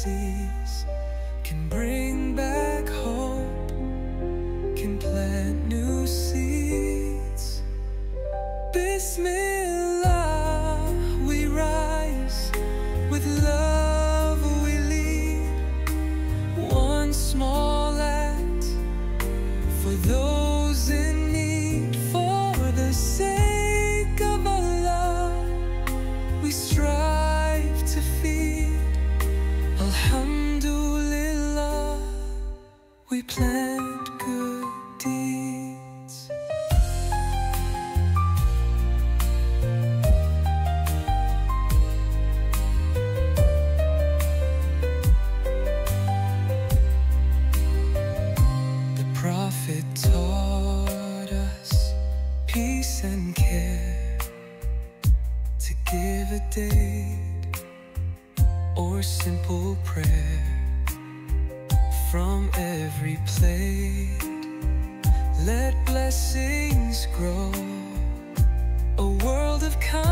disease, can bring back hope, can plant new seeds. Bismillah, we rise, with love we lead. One small act for those in need. For the sake of Allah, we strive to feed. Alhamdulillah, we plant good deeds. The Prophet taught us peace and care, to give a date or simple prayer from every plate. Let blessings grow, a world of kindness